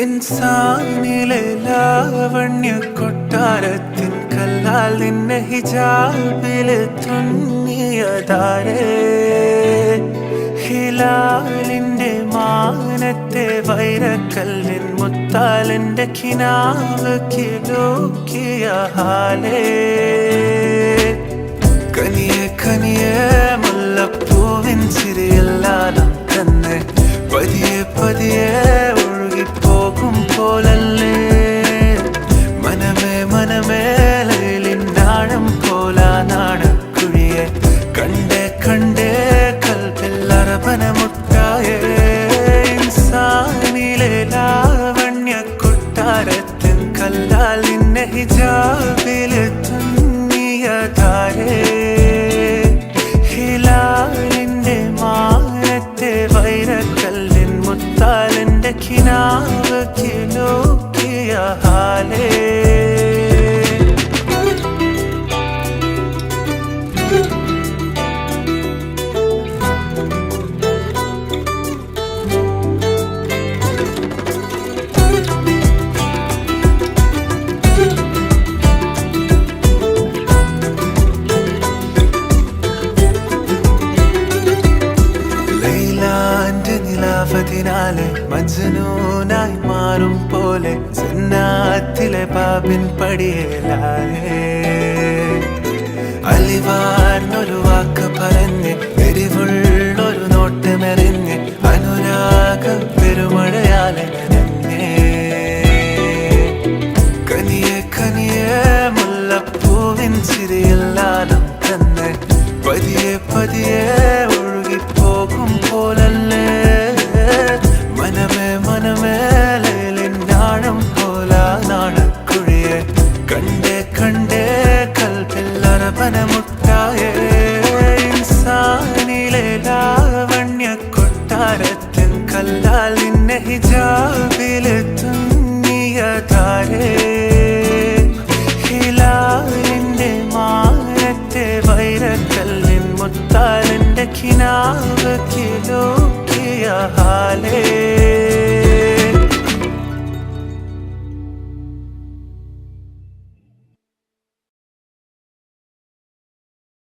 ഇൻസാനിലെ ലാവണ്യ കൊട്ടാരത്തിൻ കല്ലാൽ നിന്നെ ഹിജാബില് തുന്നിയതാരേ ഹിലാലിന്റെ മാനത്തെ വൈരക്കല്ലിൻ മുത്താലിന്റെ കിനാവ് കിലോക്കിയ ഹാലേ കനിയെ കനിയെ മുല്ലപ്പൂവിൻ ചിരിയെല്ലാം തന്നെ പതിയെ പതിയെ ഒഴുകിപ്പോകും പോലല്ലേ മനമേ മനമേ ലൈലിനാഴം പോലാ നാടക്കുഴിയെ കണ്ടേ കണ്ടേ കൽബിൽ അറബനമുട്ടായേ ഇൻസാനിലെ ലാവണ്യ കൊട്ടാരത്തിൻ കല്ലാൽ നിന്നെ ഹിജാബില് തുന്നിയതാരേ ഹിലാലിന്റെ മാനത്തെ വൈരക്കല്ലിൻ മുത്താലിന്റെ കിനാവ് കിലോക്കിയ ഹാലേ നിലാവതിനാലെ മജ്നൂനായി മാറും പോലെ ജന്നാത്തിലെ ബാബിൻ പടിയേലാലേ അലിവാർന്നൊരു വാക്ക് പറഞ്ഞ് എരിവുള്ളൊരു നോട്ടമെറിഞ്ഞ് അനുരാഗ പെരുമഴയാലെ നനഞ്ഞേ കനിയെ കനിയെ മുല്ലപ്പൂവിൻ ചിരിയെല്ലാം തന്നെ പതിയെ പതിയെ ഒഴുകിപ്പോകും പോലല്ലേ മനമേ മനമേ ലൈലിനാഴം പോലാ നാടക്കുഴിയെ കണ്ടേ കണ്ടേ കൽബിൽ അറബനമുട്ടായേ ഇൻസാനിലെ ലാവണ്യ കൊട്ടാരത്തിൻ കല്ലാൽ നിന്നെ ഹിജാബില് തുന്നിയതാരേ ഹിലാലിന്റെ മാനത്തെ വൈരക്കല്ലിൻ മുത്താലിന്റെ കിനാവ് കിലോക്കിയ ഹാലേ